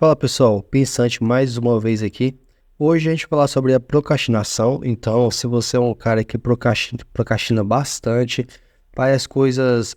Fala pessoal, Pensante mais uma vez aqui. Hoje a gente vai falar sobre a procrastinação. Então, se você é um cara que procrastina bastante, faz as coisas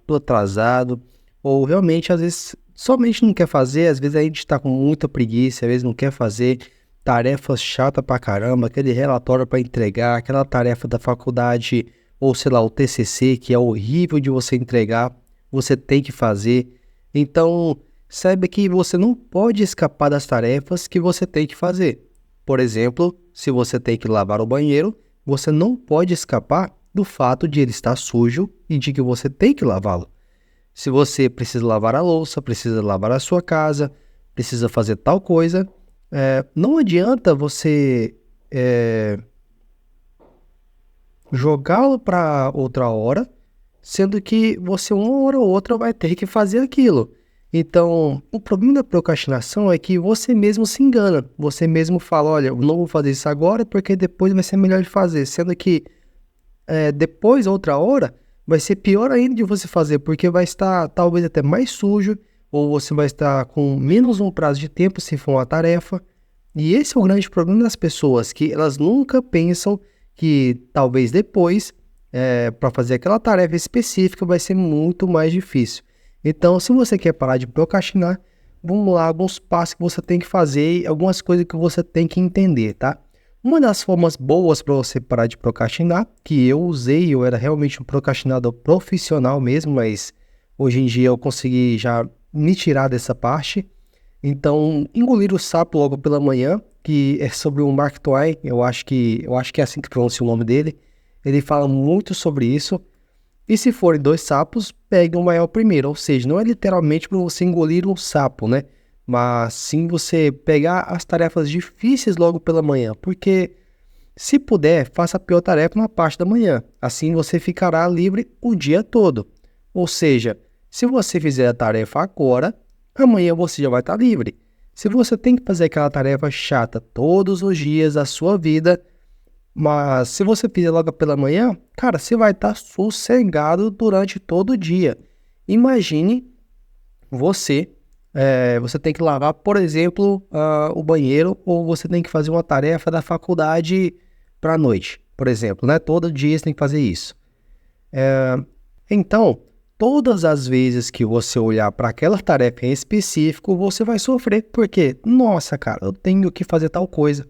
tudo atrasado, ou realmente às vezes somente não quer fazer, às vezes a gente tá com muita preguiça, às vezes não quer fazer, tarefa chata pra caramba, aquele relatório para entregar, aquela tarefa da faculdade, ou sei lá, o TCC, que é horrível de você entregar, você tem que fazer. Então, saiba que você não pode escapar das tarefas que você tem que fazer. Por exemplo, se você tem que lavar o banheiro, você não pode escapar do fato de ele estar sujo e de que você tem que lavá-lo. Se você precisa lavar a louça, precisa lavar a sua casa, precisa fazer tal coisa, não adianta você jogá-lo para outra hora, sendo que você uma hora ou outra vai ter que fazer aquilo. Então, o problema da procrastinação é que você mesmo se engana. Você mesmo fala, olha, eu não vou fazer isso agora porque depois vai ser melhor de fazer. Sendo que depois, outra hora, vai ser pior ainda de você fazer, porque vai estar talvez até mais sujo, ou você vai estar com menos um prazo de tempo se for uma tarefa. E esse é o grande problema das pessoas, que elas nunca pensam que talvez depois, para fazer aquela tarefa específica, vai ser muito mais difícil. Então, se você quer parar de procrastinar, vamos lá, alguns passos que você tem que fazer e algumas coisas que você tem que entender, tá? Uma das formas boas para você parar de procrastinar, que eu usei, eu era realmente um procrastinador profissional mesmo, mas hoje em dia eu consegui já me tirar dessa parte. Então, engolir o sapo logo pela manhã, que é sobre o Mark Twain, eu acho que é assim que pronuncia o nome dele. Ele fala muito sobre isso. E se forem dois sapos, pegue o maior primeiro. Ou seja, não é literalmente para você engolir um sapo, né? Mas sim você pegar as tarefas difíceis logo pela manhã. Porque, se puder, faça a pior tarefa na parte da manhã. Assim você ficará livre o dia todo. Ou seja, se você fizer a tarefa agora, amanhã você já vai estar livre. Se você tem que fazer aquela tarefa chata todos os dias da sua vida, mas se você fizer logo pela manhã, cara, você vai estar sossegado durante todo o dia. Imagine você, você tem que lavar, por exemplo, o banheiro, ou você tem que fazer uma tarefa da faculdade para a noite, por exemplo, né? Todo dia você tem que fazer isso. Então, todas as vezes que você olhar para aquela tarefa em específico, você vai sofrer, porque, nossa, cara, eu tenho que fazer tal coisa.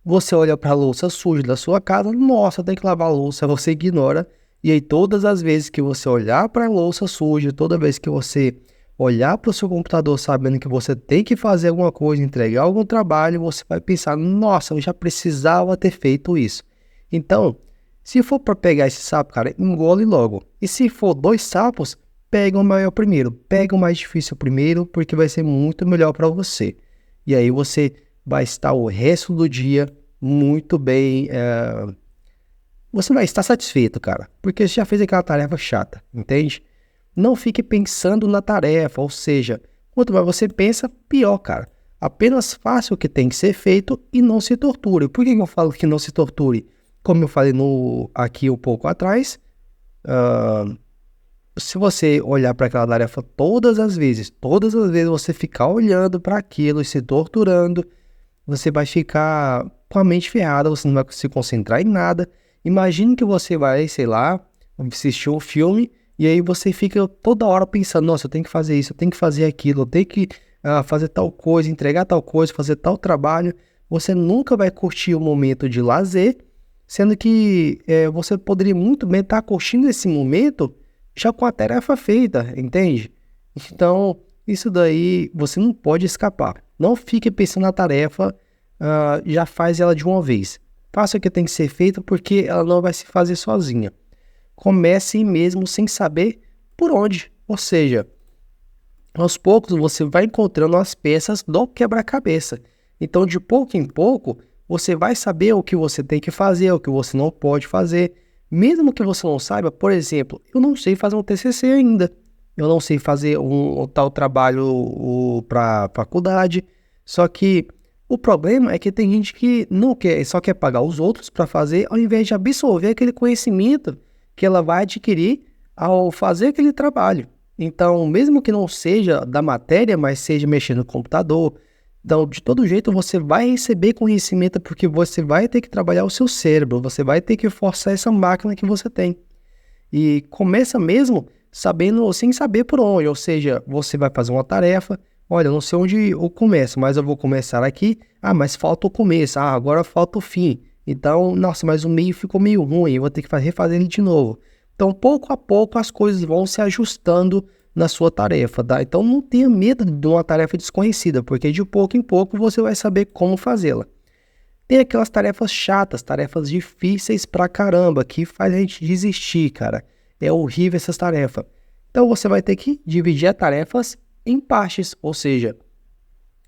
Você olha para a louça suja da sua casa, nossa, tem que lavar a louça, você ignora. E aí, todas as vezes que você olhar para a louça suja, toda vez que você olhar para o seu computador sabendo que você tem que fazer alguma coisa, entregar algum trabalho, você vai pensar, nossa, eu já precisava ter feito isso. Então, se for para pegar esse sapo, cara, engole logo. E se for dois sapos, pega o maior primeiro, pega o mais difícil primeiro, porque vai ser muito melhor para você. E aí você vai estar o resto do dia muito bem. Você vai estar satisfeito, cara, porque você já fez aquela tarefa chata, entende? Não fique pensando na tarefa, ou seja, quanto mais você pensa, pior, cara. Apenas faça o que tem que ser feito e não se torture. Por que eu falo que não se torture? Como eu falei aqui um pouco atrás, se você olhar para aquela tarefa todas as vezes você ficar olhando para aquilo e se torturando, você vai ficar com a mente ferrada, você não vai se concentrar em nada. Imagine que você vai, sei lá, assistir um filme e aí você fica toda hora pensando, nossa, eu tenho que fazer isso, eu tenho que fazer aquilo, eu tenho que fazer tal coisa, entregar tal coisa, fazer tal trabalho. Você nunca vai curtir o momento de lazer, sendo que você poderia muito bem estar curtindo esse momento já com a tarefa feita, entende? Então, isso daí você não pode escapar. Não fique pensando na tarefa, já faz ela de uma vez. Faça o que tem que ser feito porque ela não vai se fazer sozinha. Comece mesmo sem saber por onde. Ou seja, aos poucos você vai encontrando as peças do quebra-cabeça. Então, de pouco em pouco, você vai saber o que você tem que fazer, o que você não pode fazer. Mesmo que você não saiba, por exemplo, eu não sei fazer um TCC ainda. Eu não sei fazer um tal trabalho para faculdade. Só que o problema é que tem gente que não quer, só quer pagar os outros para fazer, ao invés de absorver aquele conhecimento que ela vai adquirir ao fazer aquele trabalho. Então, mesmo que não seja da matéria, mas seja mexendo no computador, então, de todo jeito, você vai receber conhecimento porque você vai ter que trabalhar o seu cérebro, você vai ter que forçar essa máquina que você tem. E começa mesmo sabendo, sem saber por onde, ou seja, você vai fazer uma tarefa, olha, eu não sei onde eu começo, mas eu vou começar aqui, mas falta o começo, agora falta o fim. Então, nossa, mas o meio ficou meio ruim, eu vou ter que refazer ele de novo. Então, pouco a pouco, as coisas vão se ajustando na sua tarefa, tá? Então, não tenha medo de uma tarefa desconhecida, porque de pouco em pouco você vai saber como fazê-la. Tem aquelas tarefas chatas, tarefas difíceis pra caramba, que faz a gente desistir, cara. É horrível essas tarefas. Então você vai ter que dividir as tarefas em partes, ou seja,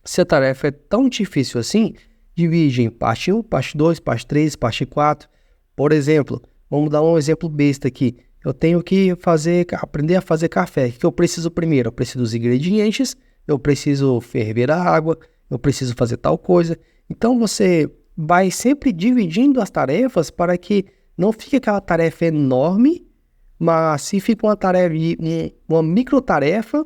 se a tarefa é tão difícil assim, divide em parte 1, parte 2, parte 3, parte 4. Por exemplo, vamos dar um exemplo besta aqui. Eu tenho que aprender a fazer café. O que eu preciso primeiro? Eu preciso dos ingredientes, eu preciso ferver a água, eu preciso fazer tal coisa. Então você vai sempre dividindo as tarefas para que não fique aquela tarefa enorme, mas se fica uma tarefa, uma microtarefa,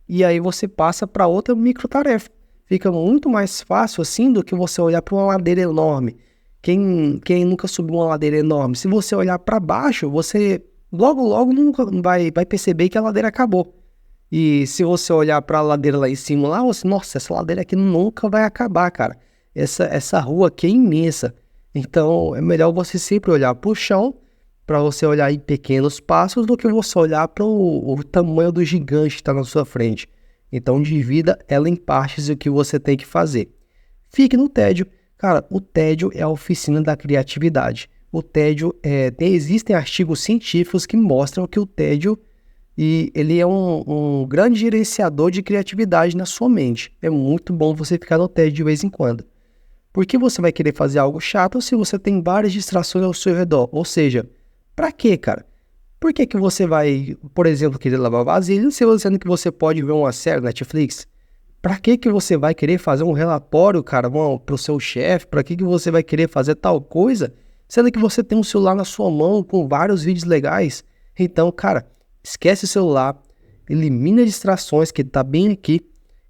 e aí você passa para outra microtarefa. Fica muito mais fácil assim do que você olhar para uma ladeira enorme. Quem nunca subiu uma ladeira enorme? Se você olhar para baixo, você logo nunca vai perceber que a ladeira acabou. E se você olhar para a ladeira lá em cima, lá, você, nossa, essa ladeira aqui nunca vai acabar, cara. Essa rua aqui é imensa. Então é melhor você sempre olhar para o chão, para você olhar em pequenos passos, do que você olhar para o tamanho do gigante que está na sua frente. Então divida ela em partes e o que você tem que fazer. Fique no tédio. Cara, o tédio é a oficina da criatividade. O tédio, existem artigos científicos que mostram que o tédio ele é um grande gerenciador de criatividade na sua mente. É muito bom você ficar no tédio de vez em quando. Porque você vai querer fazer algo chato se você tem várias distrações ao seu redor? Ou seja, pra quê, cara? Por que você vai, por exemplo, querer lavar vasilha, sendo que você pode ver uma série na Netflix? Pra que você vai querer fazer um relatório, cara, pro seu chefe? Pra que você vai querer fazer tal coisa, sendo que você tem um celular na sua mão com vários vídeos legais? Então, cara, esquece o celular, elimine as distrações que tá bem aqui,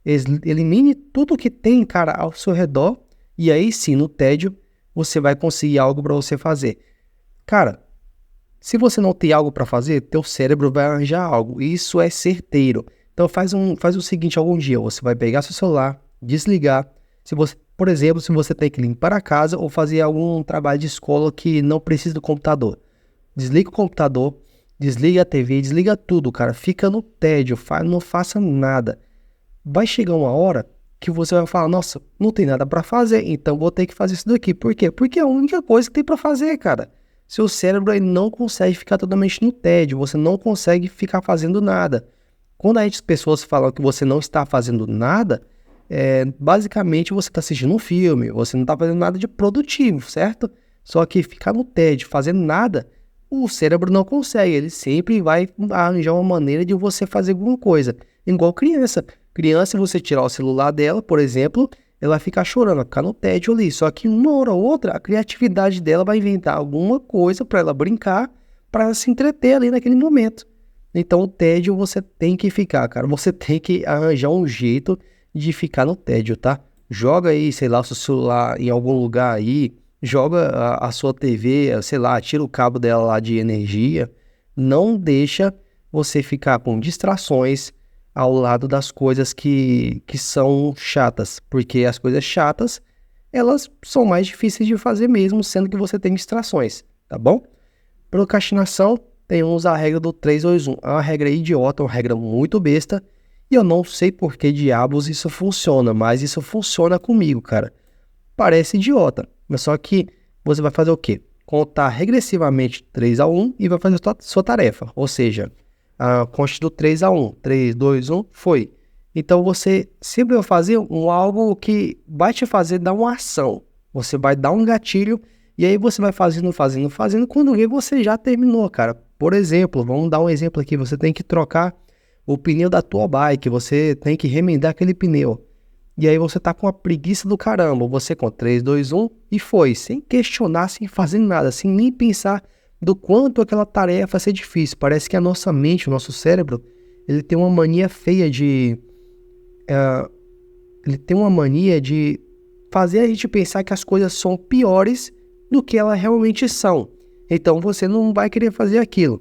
elimine tudo que tem, cara, ao seu redor, e aí sim, no tédio, você vai conseguir algo para você fazer. Cara, se você não tem algo para fazer, teu cérebro vai arranjar algo, isso é certeiro. Então faz o seguinte, algum dia você vai pegar seu celular, desligar, por exemplo, se você tem que limpar a casa ou fazer algum trabalho de escola que não precisa do computador. Desliga o computador, desliga a TV, desliga tudo, cara, fica no tédio, não faça nada. Vai chegar uma hora que você vai falar, nossa, não tem nada para fazer, então vou ter que fazer isso daqui. Por quê? Porque é a única coisa que tem para fazer, cara. Seu cérebro aí não consegue ficar totalmente no tédio, você não consegue ficar fazendo nada. Quando as pessoas falam que você não está fazendo nada, basicamente você está assistindo um filme, você não está fazendo nada de produtivo, certo? Só que ficar no tédio, fazendo nada, o cérebro não consegue, ele sempre vai arranjar uma maneira de você fazer alguma coisa. Igual criança. Criança, se você tirar o celular dela, por exemplo, ela vai ficar chorando, vai ficar no tédio ali. Só que uma hora ou outra, a criatividade dela vai inventar alguma coisa para ela brincar, para ela se entreter ali naquele momento. Então o tédio você tem que ficar, cara. Você tem que arranjar um jeito de ficar no tédio, tá? Joga aí, sei lá, o seu celular em algum lugar aí, joga a sua TV, sei lá, tira o cabo dela lá de energia. Não deixa você ficar com distrações ao lado das coisas que são chatas, porque as coisas chatas, elas são mais difíceis de fazer mesmo, sendo que você tem distrações, tá bom? Procrastinação, tem usar a regra do 3-2-1, é uma regra idiota, uma regra muito besta, e eu não sei por que diabos isso funciona, mas isso funciona comigo, cara. Parece idiota, mas só que você vai fazer o quê? Contar regressivamente 3-1 e vai fazer a sua tarefa, ou seja, conste do 3-1, 3, 2, 1, foi. Então você sempre vai fazer algo que vai te fazer dar uma ação. Você vai dar um gatilho e aí você vai fazendo. Quando vê, você já terminou, cara. Por exemplo, vamos dar um exemplo aqui. Você tem que trocar o pneu da tua bike. Você tem que remendar aquele pneu. E aí você tá com a preguiça do caramba. Você com 3, 2, 1 e foi. Sem questionar, sem fazer nada. Sem nem pensar do quanto aquela tarefa vai ser difícil. Parece que a nossa mente, o nosso cérebro, ele tem uma mania feia ele tem uma mania de fazer a gente pensar que as coisas são piores do que elas realmente são. Então você não vai querer fazer aquilo.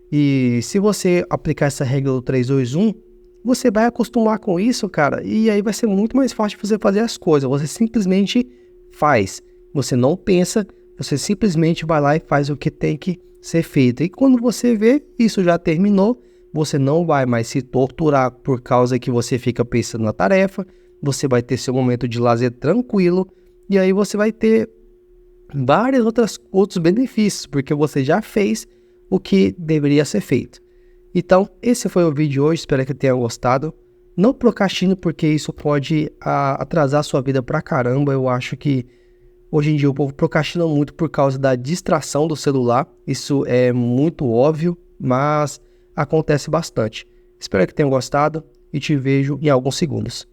E se você aplicar essa regra do 3-2-1, você vai acostumar com isso, cara, e aí vai ser muito mais fácil você fazer as coisas. Você simplesmente faz. Você não pensa, você simplesmente vai lá e faz o que tem que ser feito. E quando você vê, isso já terminou, você não vai mais se torturar por causa que você fica pensando na tarefa, você vai ter seu momento de lazer tranquilo, e aí você vai ter vários outros benefícios, porque você já fez o que deveria ser feito. Então, esse foi o vídeo de hoje, espero que tenha gostado. Não procrastine, porque isso pode atrasar a sua vida pra caramba. Eu acho que hoje em dia o povo procrastina muito por causa da distração do celular. Isso é muito óbvio, mas acontece bastante. Espero que tenham gostado e te vejo em alguns segundos.